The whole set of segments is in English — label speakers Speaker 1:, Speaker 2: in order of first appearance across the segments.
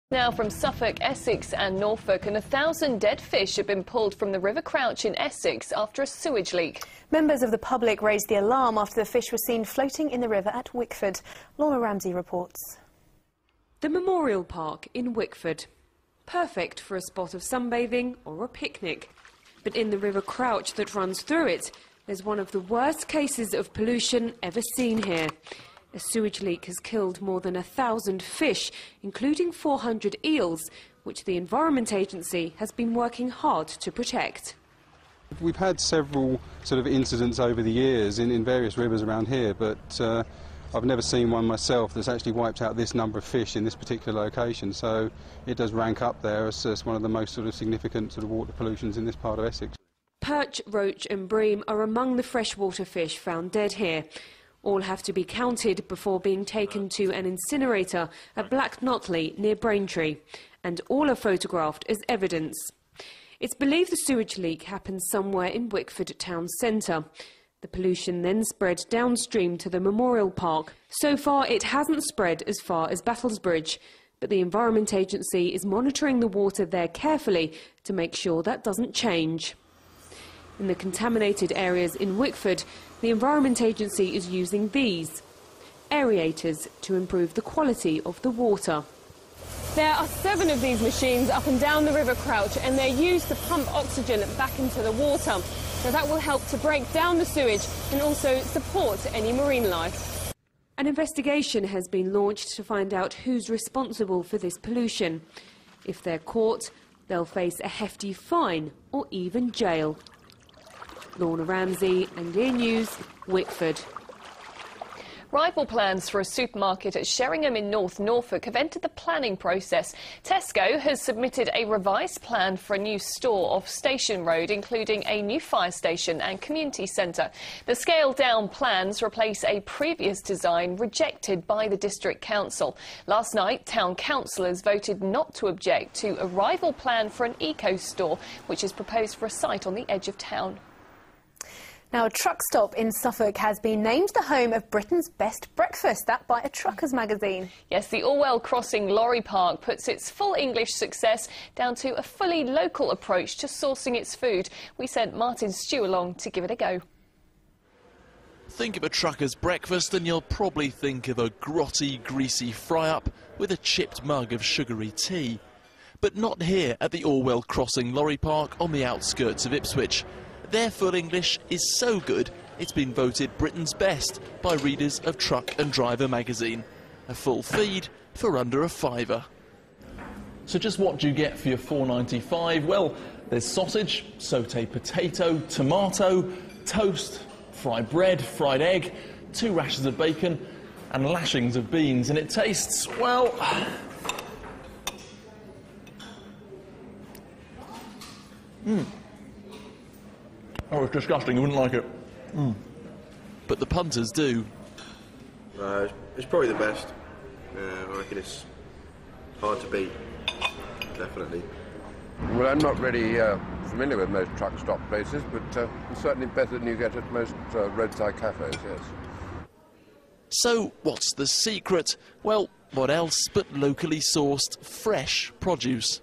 Speaker 1: Now from Suffolk, Essex and Norfolk, and 1,000 dead fish have been pulled from the River Crouch in Essex after a sewage leak.
Speaker 2: Members of the public raised the alarm after the fish were seen floating in the river at Wickford. Laura Ramsey reports.
Speaker 3: The Memorial Park in Wickford. Perfect for a spot of sunbathing or a picnic. But in the River Crouch that runs through it, there's one of the worst cases of pollution ever seen here. A sewage leak has killed more than 1,000 fish, including 400 eels, which the Environment Agency has been working hard to protect.
Speaker 4: We've had several sort of incidents over the years in various rivers around here, but I've never seen one myself that's actually wiped out this number of fish in this particular location. So it does rank up there as one of the most sort of significant sort of water pollutions in this part of Essex.
Speaker 3: Perch, roach and bream are among the freshwater fish found dead here. All have to be counted before being taken to an incinerator at Black Notley near Braintree, and all are photographed as evidence. It's believed the sewage leak happened somewhere in Wickford town centre. The pollution then spread downstream to the Memorial Park. So far it hasn't spread as far as Battlesbridge, but the Environment Agency is monitoring the water there carefully to make sure that doesn't change. In the contaminated areas in Wickford, the Environment Agency is using these aerators to improve the quality of the water.
Speaker 1: There are 7 of these machines up and down the River Crouch, and they're used to pump oxygen back into the water. So that will help to break down the sewage and also support any marine life.
Speaker 3: An investigation has been launched to find out who's responsible for this pollution. If they're caught, they'll face a hefty fine or even jail. Laura Ramsey, Anglia News, Wickford.
Speaker 1: Rival plans for a supermarket at Sheringham in North Norfolk have entered the planning process. Tesco has submitted a revised plan for a new store off Station Road, including a new fire station and community centre. The scaled-down plans replace a previous design rejected by the District Council. Last night, town councillors voted not to object to a rival plan for an eco-store, which is proposed for a site on the edge of town.
Speaker 2: Now, a truck stop in Suffolk has been named the home of Britain's best breakfast, that by a Truckers magazine.
Speaker 1: Yes, the Orwell crossing lorry park puts its full English success down to a fully local approach to sourcing its food. We sent Martin Stew along to give it a go.
Speaker 5: Think of a trucker's breakfast and you'll probably think of a grotty, greasy fry-up with a chipped mug of sugary tea. But not here at the Orwell crossing lorry park on the outskirts of Ipswich. Their full English is so good, it's been voted Britain's best by readers of Truck and Driver magazine. A full feed for under a £5.
Speaker 6: So just what do you get for your £4.95? Well, there's sausage, sauté potato, tomato, toast, fried bread, fried egg, 2 rashers of bacon and lashings of beans. And it tastes, well, oh, it's disgusting, you wouldn't like it.
Speaker 5: But the punters do.
Speaker 7: It's probably the best. I reckon it's hard to beat, definitely.
Speaker 8: Well, I'm not really familiar with most truck stop places, but it's certainly better than you get at most roadside cafes, yes.
Speaker 5: So, what's the secret? Well, what else but locally sourced, fresh produce?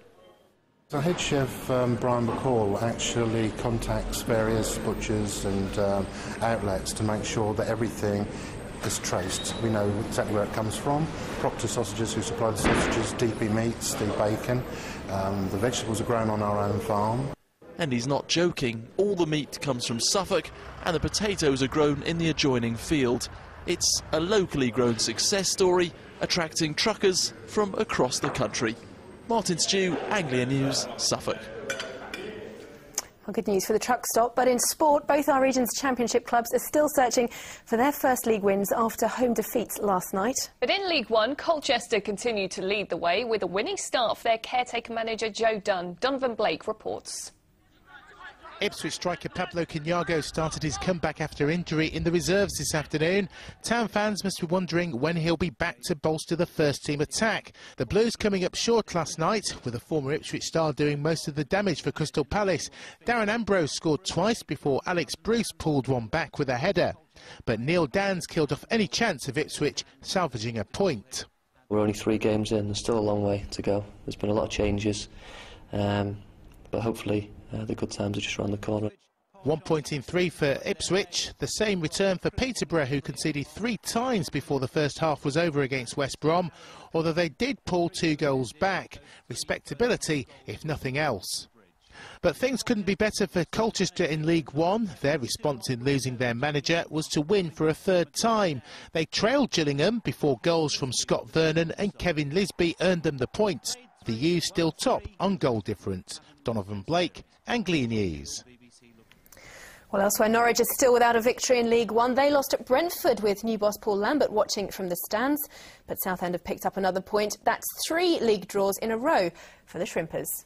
Speaker 9: The head chef, Brian McCall, actually contacts various butchers and outlets to make sure that everything is traced. We know exactly where it comes from. Proctor Sausages, who supply the sausages, DP Meats, the bacon. The vegetables are grown on our own farm.
Speaker 5: And he's not joking. All the meat comes from Suffolk and the potatoes are grown in the adjoining field. It's a locally grown success story, attracting truckers from across the country. Martin Stew, Anglia News, Suffolk.
Speaker 2: Well, good news for the truck stop, but in sport, both our region's championship clubs are still searching for their first league wins after home defeats last night.
Speaker 1: But in League One, Colchester continued to lead the way with a winning start for their caretaker manager Joe Dunn. Donovan Blake reports.
Speaker 10: Ipswich striker Pablo Quinago started his comeback after injury in the reserves this afternoon. Town fans must be wondering when he'll be back to bolster the first-team attack. The Blues coming up short last night, with a former Ipswich star doing most of the damage for Crystal Palace. Darren Ambrose scored twice before Alex Bruce pulled one back with a header. But Neil Dans killed off any chance of Ipswich salvaging a point.
Speaker 11: We're only 3 games in, there's still a long way to go. There's been a lot of changes, but hopefully the good times are just around the corner.
Speaker 10: 1 point in 3 for Ipswich, the same return for Peterborough, who conceded 3 times before the first half was over against West Brom, although they did pull 2 goals back. Respectability, if nothing else. But things couldn't be better for Colchester in League One. Their response in losing their manager was to win for a 3rd time. They trailed Gillingham before goals from Scott Vernon and Kevin Lisby earned them the points. The U still top on goal difference. Donovan Blake, Anglia News.
Speaker 2: Well, elsewhere, Norwich is still without a victory in League One. They lost at Brentford, with new boss Paul Lambert watching from the stands. But Southend have picked up another point. That's 3 league draws in a row for the Shrimpers.